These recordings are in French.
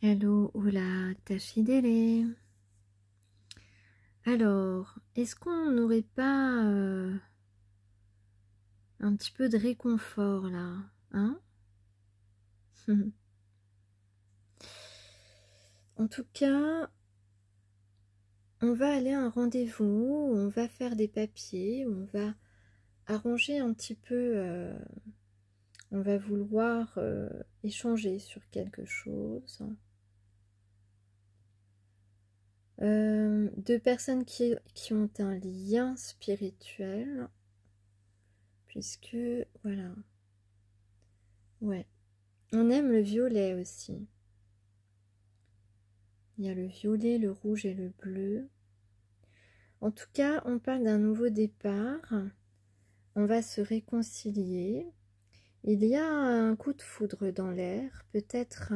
Hello, oula, Tachidele. Alors, est-ce qu'on n'aurait pas un petit peu de réconfort là, hein? En tout cas, on va aller à un rendez-vous, on va faire des papiers, on va arranger un petit peu, on va vouloir échanger sur quelque chose. Deux personnes qui ont un lien spirituel, puisque voilà, ouais, on aime le violet aussi. Il y a le violet, le rouge et le bleu. En tout cas, on parle d'un nouveau départ. On va se réconcilier. Il y a un coup de foudre dans l'air, peut-être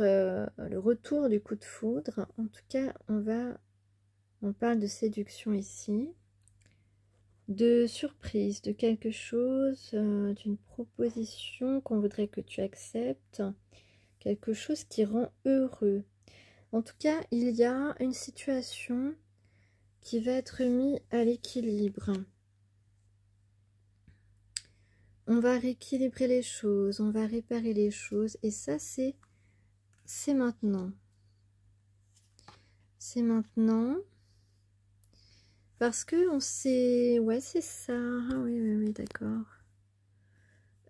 le retour du coup de foudre. En tout cas, on parle de séduction ici, de surprise, de quelque chose, d'une proposition qu'on voudrait que tu acceptes, quelque chose qui rend heureux. En tout cas, il y a une situation qui va être mise à l'équilibre. On va rééquilibrer les choses, on va réparer les choses, et ça c'est maintenant. C'est maintenant. Parce que on sait... Ouais, c'est ça. Ah oui, d'accord.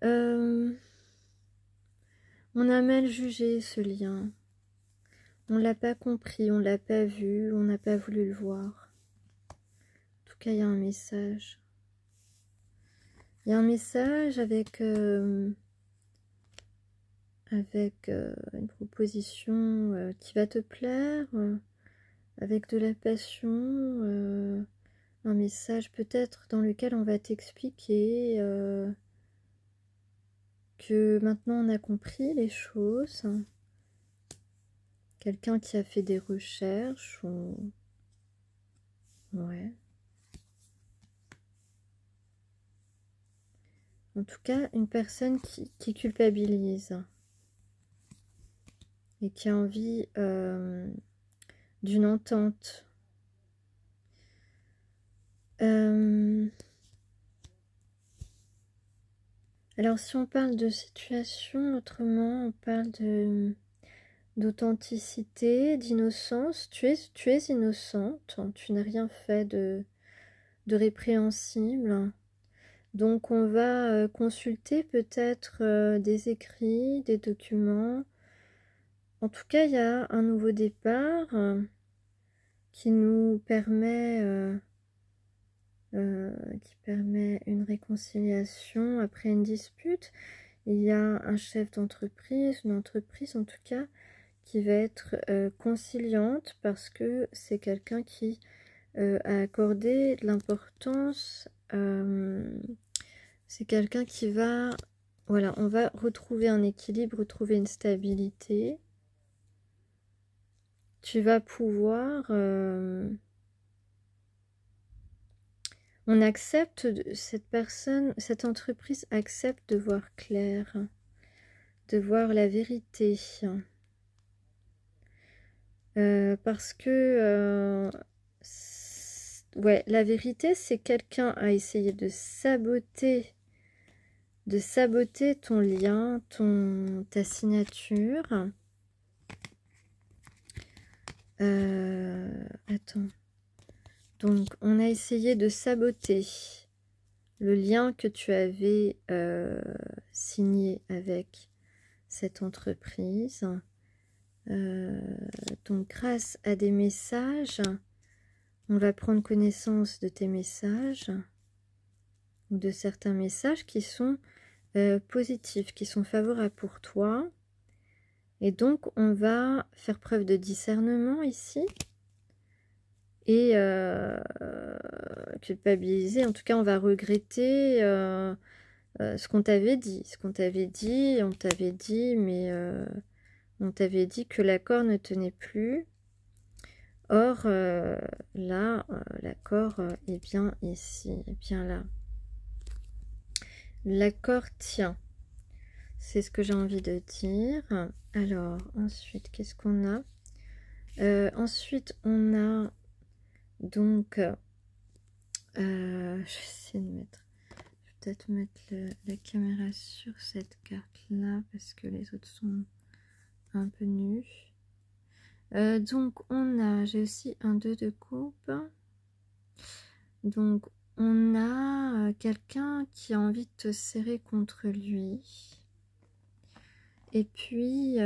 On a mal jugé ce lien. On l'a pas compris, on l'a pas vu, on n'a pas voulu le voir. En tout cas, il y a un message. Il y a un message avec une proposition qui va te plaire, avec de la passion, un message peut-être dans lequel on va t'expliquer que maintenant on a compris les choses. Quelqu'un qui a fait des recherches ou... Ouais. En tout cas, une personne qui culpabilise et qui a envie d'une entente. Alors, si on parle de situation, autrement, on parle d'authenticité, d'innocence. Tu es innocente, tu n'as rien fait de répréhensible. Donc on va consulter peut-être des écrits, des documents. En tout cas, il y a un nouveau départ qui nous permet, une réconciliation après une dispute. Il y a un chef d'entreprise, une entreprise en tout cas, qui va être conciliante parce que c'est quelqu'un qui a accordé de l'importance. C'est quelqu'un qui va... Voilà, on va retrouver un équilibre, retrouver une stabilité. Tu vas pouvoir... on accepte, cette personne, cette entreprise accepte de voir clair, de voir la vérité. Parce que... ouais, la vérité, c'est quelqu'un a essayé de saboter ton lien, ta signature. Attends. Donc, on a essayé de saboter le lien que tu avais signé avec cette entreprise. Donc, grâce à des messages, on va prendre connaissance de tes messages ou de certains messages qui sont positifs, qui sont favorables pour toi. Et donc, on va faire preuve de discernement ici et culpabiliser. En tout cas, on va regretter ce qu'on t'avait dit. Ce qu'on t'avait dit, on t'avait dit, mais on t'avait dit que l'accord ne tenait plus. Or, là, l'accord est bien ici, est bien là. L'accord tient. C'est ce que j'ai envie de dire. Alors, ensuite, qu'est-ce qu'on a? Ensuite, on a donc... je vais essayer de mettre... Je vais peut-être mettre la caméra sur cette carte-là parce que les autres sont un peu nus. Donc, on a... J'ai aussi un 2 de coupe. Donc, on a quelqu'un qui a envie de te serrer contre lui. Et puis,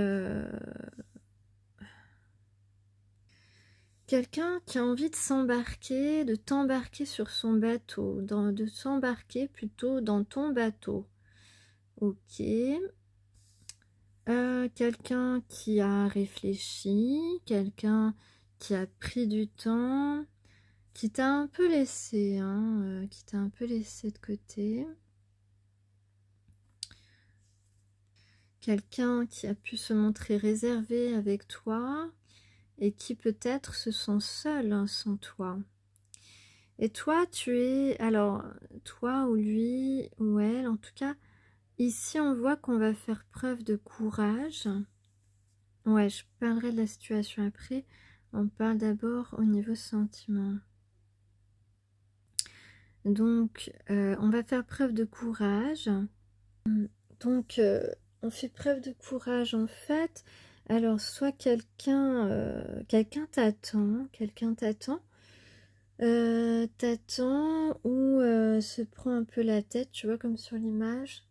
quelqu'un qui a envie de t'embarquer sur son bateau, de s'embarquer plutôt dans ton bateau. Ok. Quelqu'un qui a réfléchi, quelqu'un qui a pris du temps, qui t'a un peu laissé, hein, qui t'a un peu laissé de côté. Quelqu'un qui a pu se montrer réservé avec toi et qui peut-être se sent seul hein, sans toi. Et toi, tu es... Alors, toi ou lui ou elle, en tout cas, ici on voit qu'on va faire preuve de courage. Ouais, je parlerai de la situation après. On parle d'abord au niveau sentiment. Donc, on va faire preuve de courage. Donc, on fait preuve de courage en fait. Alors, soit quelqu'un t'attend, t'attend ou se prend un peu la tête, tu vois, comme sur l'image.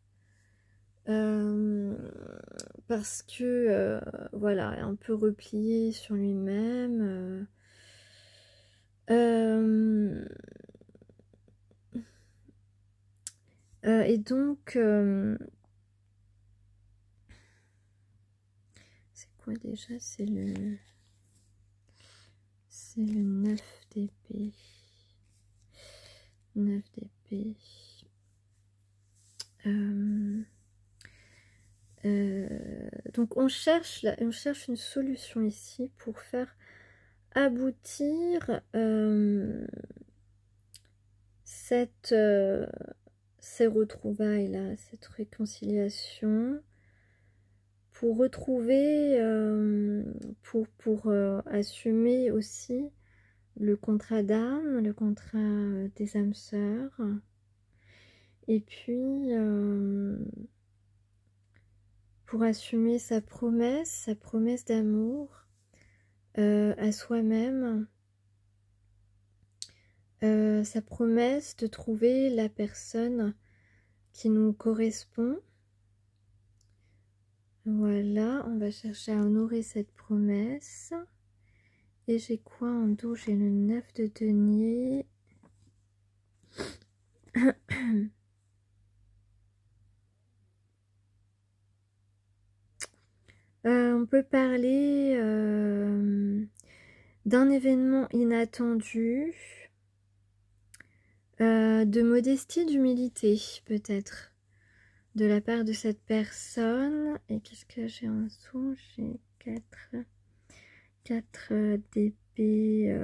Parce que, voilà, un peu replié sur lui-même. Et donc, c'est quoi déjà? C'est le 9 d'épée. 9 d'épée. Donc on cherche une solution ici pour faire aboutir ces retrouvailles là, cette réconciliation, pour retrouver, pour assumer aussi le contrat d'âme, le contrat des âmes sœurs, et puis pour assumer sa promesse d'amour à soi-même, sa promesse de trouver la personne qui nous correspond. Voilà, on va chercher à honorer cette promesse. Et j'ai quoi en dos? J'ai le 9 de denier. On peut parler d'un événement inattendu, de modestie, d'humilité peut-être, de la part de cette personne. Et qu'est-ce que j'ai en dessous? J'ai 4 d'épée.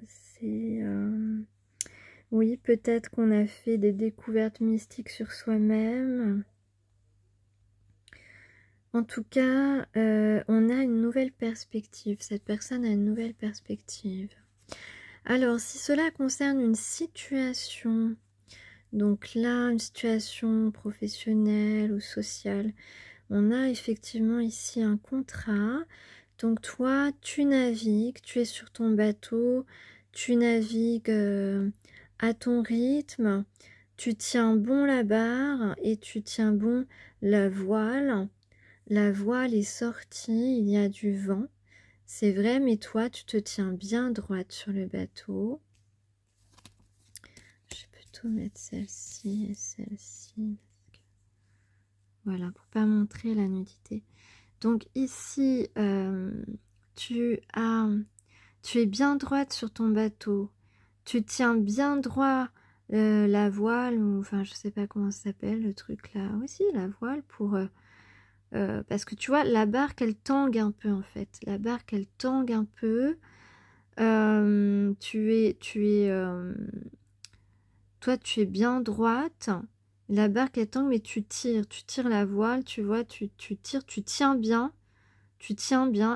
C'est... oui, peut-être qu'on a fait des découvertes mystiques sur soi-même. En tout cas, on a une nouvelle perspective. Cette personne a une nouvelle perspective. Alors, si cela concerne une situation, donc là, une situation professionnelle ou sociale, on a effectivement ici un contrat. Donc toi, tu navigues, tu es sur ton bateau, tu navigues à ton rythme, tu tiens bon la barre et tu tiens bon la voile. La voile est sortie, il y a du vent, c'est vrai, mais toi, tu te tiens bien droite sur le bateau. Je vais plutôt mettre celle-ci et celle-ci. Voilà, pour pas montrer la nudité. Donc ici, tu es bien droite sur ton bateau. Tu tiens bien droit la voile, ou enfin je sais pas comment ça s'appelle le truc là. Aussi la voile pour... parce que tu vois, la barque elle tangue un peu en fait. La barque elle tangue un peu. Toi tu es bien droite. La barque elle tangue, mais tu tires la voile, tu vois, tu tires, tu tiens bien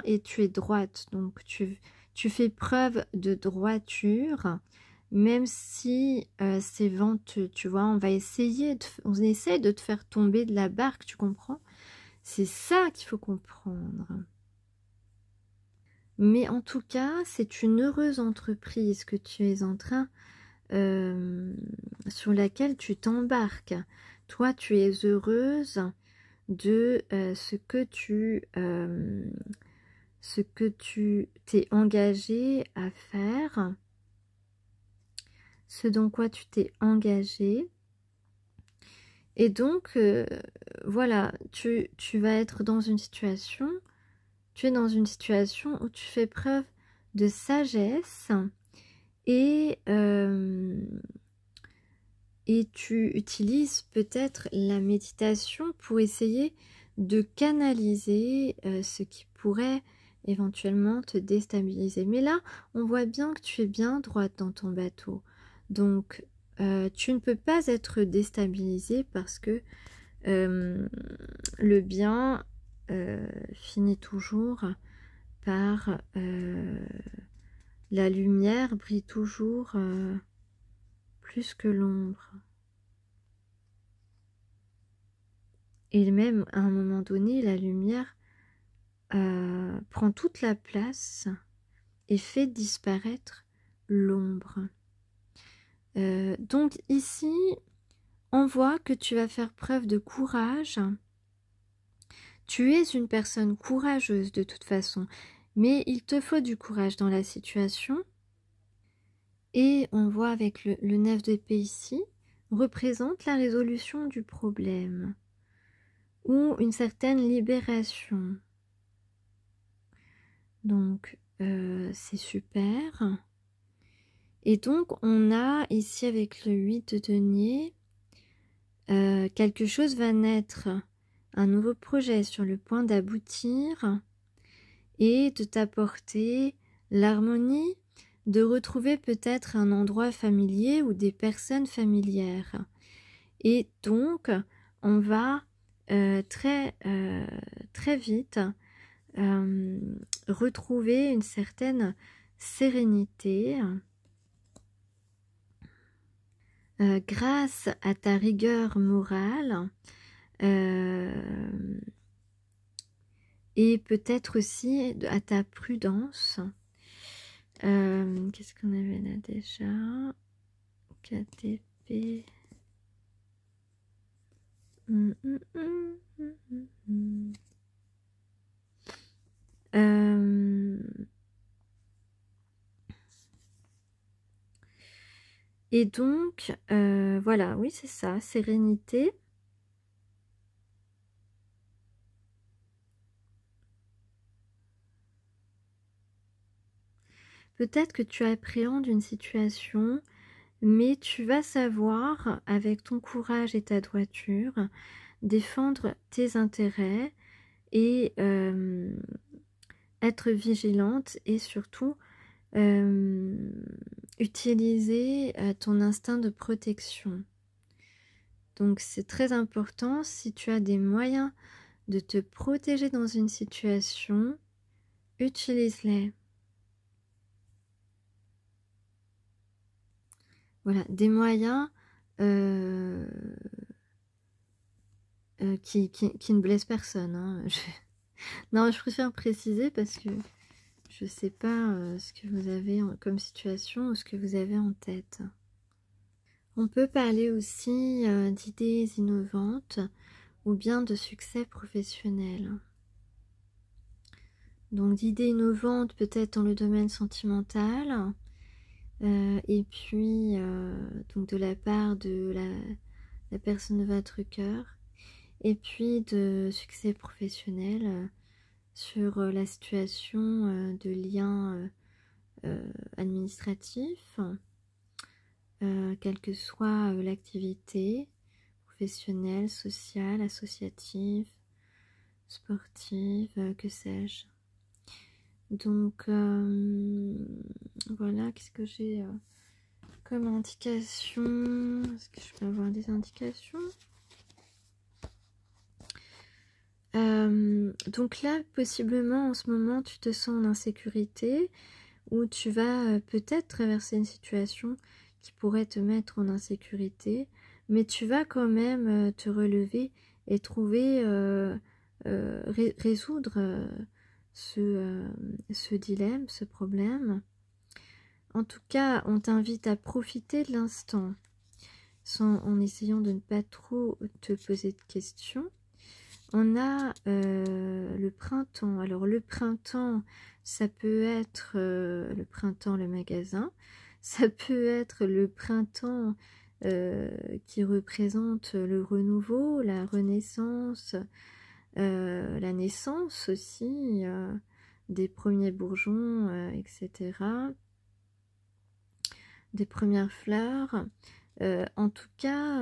et tu es droite. Donc tu fais preuve de droiture, même si c'est venteux, tu vois. On essaie de te faire tomber de la barque, tu comprends? C'est ça qu'il faut comprendre. Mais en tout cas, c'est une heureuse entreprise que tu es en train, sur laquelle tu t'embarques. Toi, tu es heureuse de ce que tu t'es engagé à faire, ce dans quoi tu t'es engagé. Et donc, voilà, tu vas être dans une situation, tu es dans une situation où tu fais preuve de sagesse et tu utilises peut-être la méditation pour essayer de canaliser ce qui pourrait éventuellement te déstabiliser. Mais là, on voit bien que tu es bien droite dans ton bateau. Donc, tu ne peux pas être déstabilisé parce que le bien finit toujours par... la lumière brille toujours plus que l'ombre. Et même à un moment donné, la lumière prend toute la place et fait disparaître l'ombre. Donc ici, on voit que tu vas faire preuve de courage. Tu es une personne courageuse de toute façon, mais il te faut du courage dans la situation. Et on voit avec le 9 d'épée ici, représente la résolution du problème ou une certaine libération. Donc, c'est super. Et donc, on a ici avec le 8 de denier, quelque chose va naître, un nouveau projet sur le point d'aboutir et de t'apporter l'harmonie, de retrouver peut-être un endroit familier ou des personnes familières. Et donc, on va très vite retrouver une certaine sérénité grâce à ta rigueur morale et peut-être aussi à ta prudence. Qu'est-ce qu'on avait là déjà? 4 épées. Et donc, voilà, oui, c'est ça, sérénité. Peut-être que tu appréhendes une situation, mais tu vas savoir, avec ton courage et ta droiture, défendre tes intérêts et être vigilante et surtout utiliser ton instinct de protection. Donc c'est très important, si tu as des moyens de te protéger dans une situation, utilise-les. Voilà, des moyens qui ne blessent personne. Hein. Non, je préfère préciser parce que je ne sais pas ce que vous avez comme situation ou ce que vous avez en tête. On peut parler aussi d'idées innovantes ou bien de succès professionnel. Donc d'idées innovantes peut-être dans le domaine sentimental et puis donc de la part de la personne de votre cœur et puis de succès professionnel sur la situation de liens administratifs, quelle que soit l'activité professionnelle, sociale, associative, sportive, que sais-je. Donc voilà, qu'est-ce que j'ai comme indication? Est-ce que je peux avoir des indications? Donc là, possiblement, en ce moment, tu te sens en insécurité ou tu vas peut-être traverser une situation qui pourrait te mettre en insécurité, mais tu vas quand même te relever et trouver, résoudre ce dilemme, ce problème. En tout cas, on t'invite à profiter de l'instant en essayant de ne pas trop te poser de questions. On a le printemps. Alors le printemps, ça peut être le printemps, le magasin. Ça peut être le printemps qui représente le renouveau, la renaissance, la naissance aussi des premiers bourgeons, etc. Des premières fleurs. En tout cas,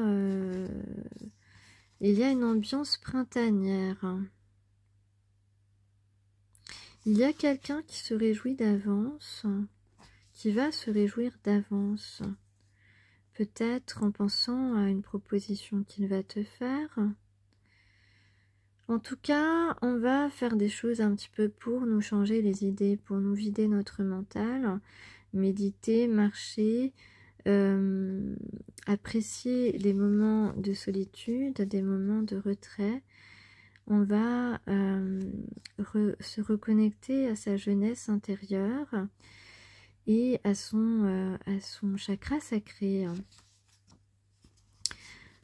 il y a une ambiance printanière. Il y a quelqu'un qui se réjouit d'avance, qui va se réjouir d'avance. Peut-être en pensant à une proposition qu'il va te faire. En tout cas, on va faire des choses un petit peu pour nous changer les idées, pour nous vider notre mental, méditer, marcher, apprécier les moments de solitude, des moments de retrait. On va se reconnecter à sa jeunesse intérieure et à son chakra sacré.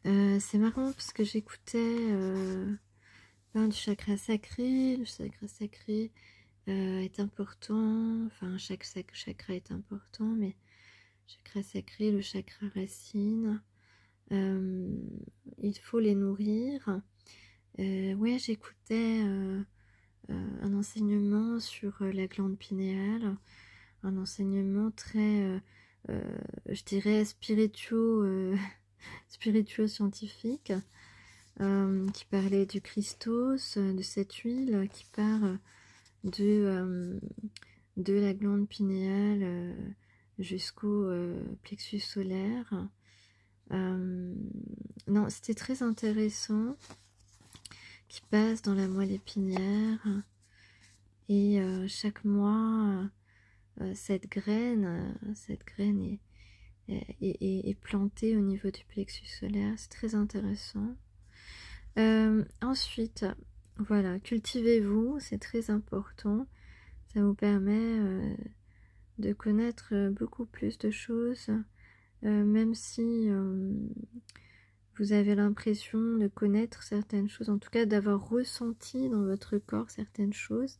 C'est marrant parce que j'écoutais du chakra sacré. Le chakra sacré est important, enfin chaque chakra est important, mais chakra sacré, le chakra racine, il faut les nourrir. Ouais, j'écoutais un enseignement sur la glande pinéale, un enseignement très, je dirais, spirituo-scientifique, qui parlait du Christos, de cette huile qui part de la glande pinéale jusqu'au plexus solaire. Non, c'était très intéressant, qui passe dans la moelle épinière et chaque mois cette graine est plantée au niveau du plexus solaire. C'est très intéressant. Ensuite, voilà, cultivez-vous, c'est très important. Ça vous permet de connaître beaucoup plus de choses, même si vous avez l'impression de connaître certaines choses, en tout cas d'avoir ressenti dans votre corps certaines choses,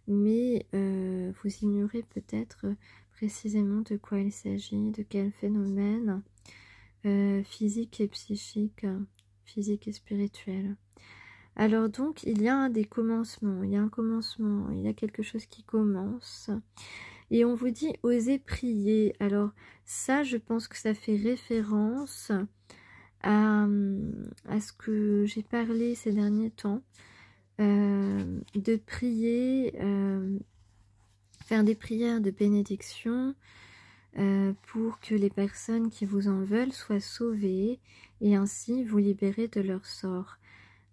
mais vous ignorez peut-être précisément de quoi il s'agit, de quel phénomène physique et psychique, physique et spirituel. Alors donc, il y a des commencements, il y a un commencement, il y a quelque chose qui commence. Et on vous dit osez prier. Alors ça, je pense que ça fait référence à ce que j'ai parlé ces derniers temps, de prier, faire des prières de bénédiction pour que les personnes qui vous en veulent soient sauvées et ainsi vous libérer de leur sort.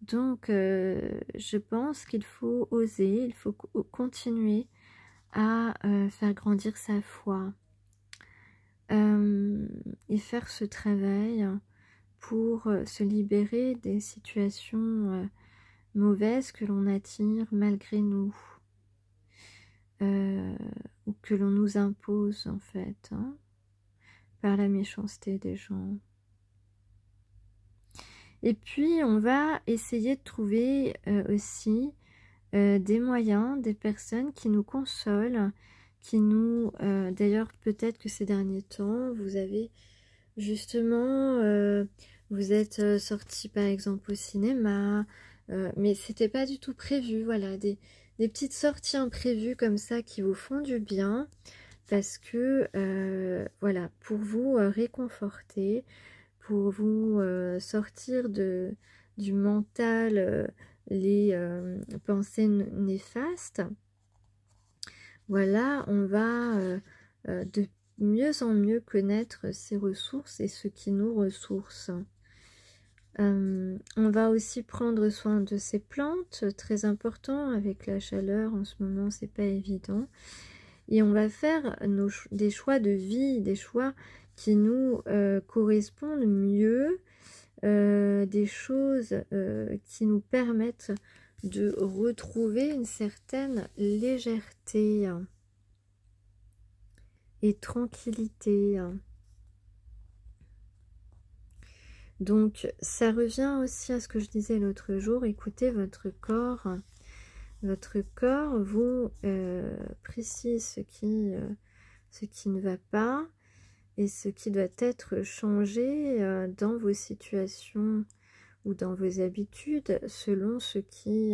Donc je pense qu'il faut oser, il faut continuer à faire grandir sa foi et faire ce travail pour se libérer des situations mauvaises que l'on attire malgré nous, ou que l'on nous impose en fait, hein, par la méchanceté des gens. Et puis on va essayer de trouver aussi des moyens, des personnes qui nous consolent, qui nous... D'ailleurs peut-être que ces derniers temps vous avez justement, vous êtes sortis par exemple au cinéma, mais c'était pas du tout prévu, voilà, des petites sorties imprévues comme ça qui vous font du bien, parce que, voilà, pour vous réconforter, pour vous sortir du mental, les pensées néfastes, voilà, on va mieux en mieux connaître ses ressources et ce qui nous ressource. On va aussi prendre soin de ces plantes, très important, avec la chaleur en ce moment, c'est pas évident. Et on va faire des choix de vie, des choix qui nous correspondent mieux, des choses qui nous permettent de retrouver une certaine légèreté et tranquillité. Donc ça revient aussi à ce que je disais l'autre jour, écoutez votre corps. Votre corps vous précise ce qui ne va pas et ce qui doit être changé dans vos situations ou dans vos habitudes selon ce qui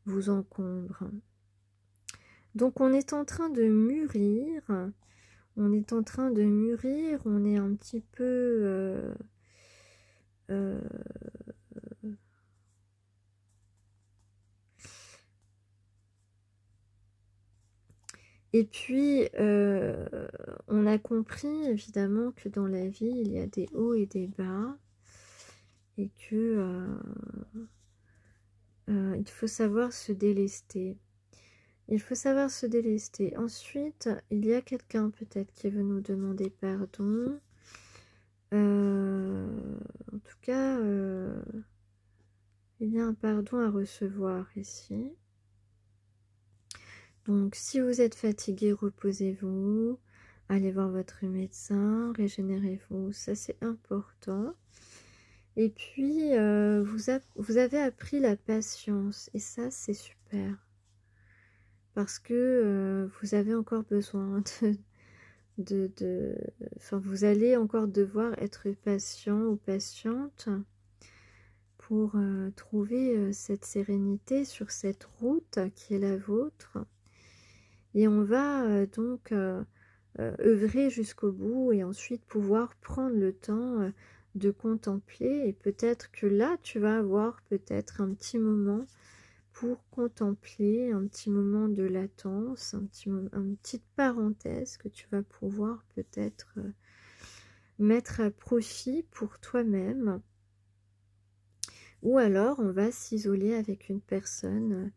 vous encombre. Donc on est en train de mûrir, on est en train de mûrir, on est un petit peu... Et puis, on a compris évidemment que dans la vie, il y a des hauts et des bas, et que il faut savoir se délester. Il faut savoir se délester. Ensuite, il y a quelqu'un peut-être qui veut nous demander pardon. En tout cas, il y a un pardon à recevoir ici. Donc, si vous êtes fatigué, reposez-vous. Allez voir votre médecin, régénérez-vous. Ça, c'est important. Et puis, vous avez appris la patience. Et ça, c'est super. Parce que vous avez encore besoin enfin, vous allez encore devoir être patient ou patiente pour trouver cette sérénité sur cette route qui est la vôtre. Et on va donc œuvrer jusqu'au bout et ensuite pouvoir prendre le temps de contempler. Et peut-être que là, tu vas avoir peut-être un petit moment pour contempler, un petit moment de latence, une petite parenthèse que tu vas pouvoir peut-être mettre à profit pour toi-même. Ou alors, on va s'isoler avec une personne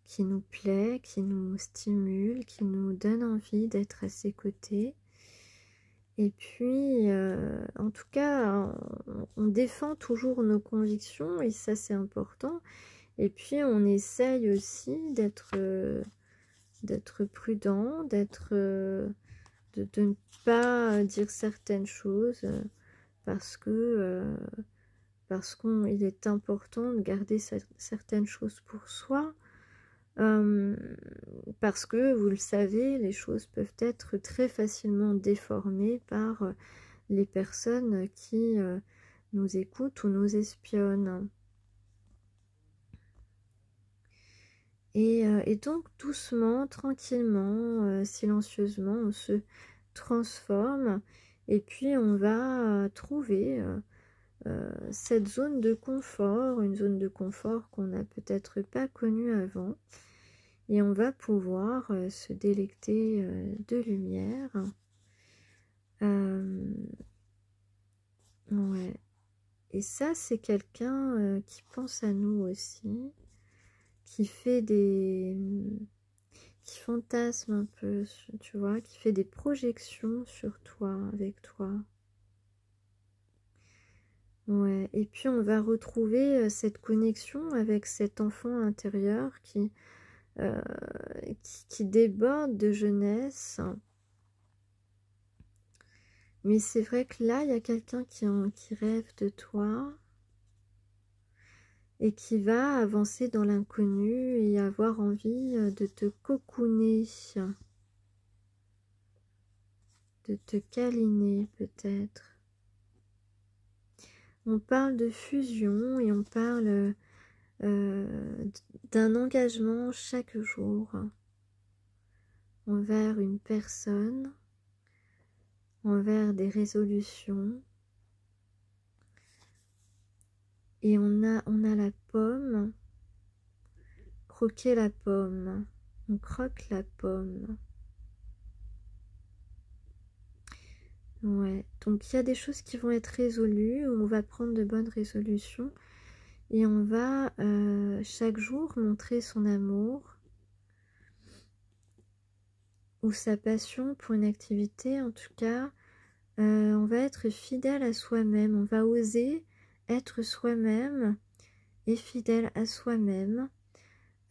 qui nous plaît, qui nous stimule, qui nous donne envie d'être à ses côtés. Et puis, en tout cas, on défend toujours nos convictions et ça c'est important. Et puis, on essaye aussi d'être prudent, de ne pas dire certaines choses parce qu'il est important de garder certaines choses pour soi. Parce que, vous le savez, les choses peuvent être très facilement déformées par les personnes qui nous écoutent ou nous espionnent. Et donc, doucement, tranquillement, silencieusement, on se transforme et puis on va trouver cette zone de confort, une zone de confort qu'on n'a peut-être pas connue avant. Et on va pouvoir se délecter de lumière. Ouais. Et ça, c'est quelqu'un qui pense à nous aussi, qui fait qui fantasme un peu, tu vois, qui fait des projections sur toi, avec toi. Ouais. Et puis, on va retrouver cette connexion avec cet enfant intérieur qui déborde de jeunesse. Mais c'est vrai que là, il y a quelqu'un qui rêve de toi et qui va avancer dans l'inconnu et avoir envie de te cocooner, de te câliner peut-être. On parle de fusion et on parle d'un engagement chaque jour envers une personne, envers des résolutions. Et on a la pomme, croquer la pomme, on croque la pomme. Ouais, donc il y a des choses qui vont être résolues, on va prendre de bonnes résolutions et on va chaque jour montrer son amour ou sa passion pour une activité. En tout cas, on va être fidèle à soi-même, on va oser être soi-même et fidèle à soi-même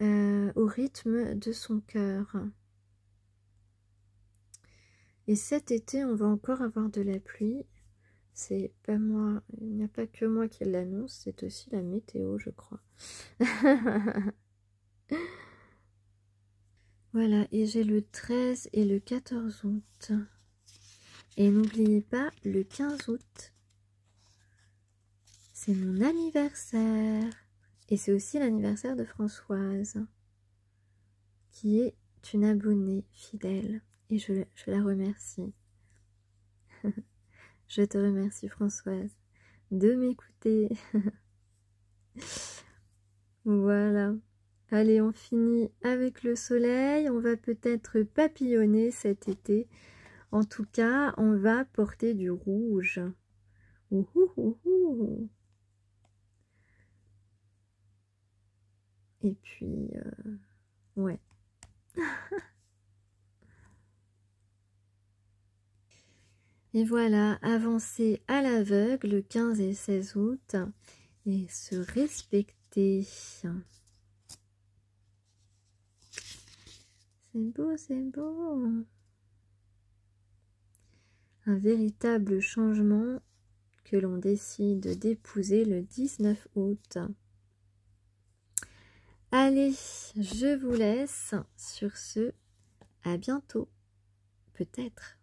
au rythme de son cœur. Et cet été, on va encore avoir de la pluie. C'est pas moi, il n'y a pas que moi qui l'annonce, c'est aussi la météo, je crois. Voilà, et j'ai le 13 et le 14 août. Et n'oubliez pas, le 15 août, c'est mon anniversaire. Et c'est aussi l'anniversaire de Françoise, qui est une abonnée fidèle. Et je la remercie. Je te remercie Françoise de m'écouter. Voilà. Allez, on finit avec le soleil. On va peut-être papillonner cet été. En tout cas, on va porter du rouge. Ouhou. Et puis, ouais. Et voilà, avancer à l'aveugle le 15 et 16 août et se respecter. C'est beau, c'est beau. Un véritable changement que l'on décide d'épouser le 19 août. Allez, je vous laisse. Sur ce, à bientôt. Peut-être.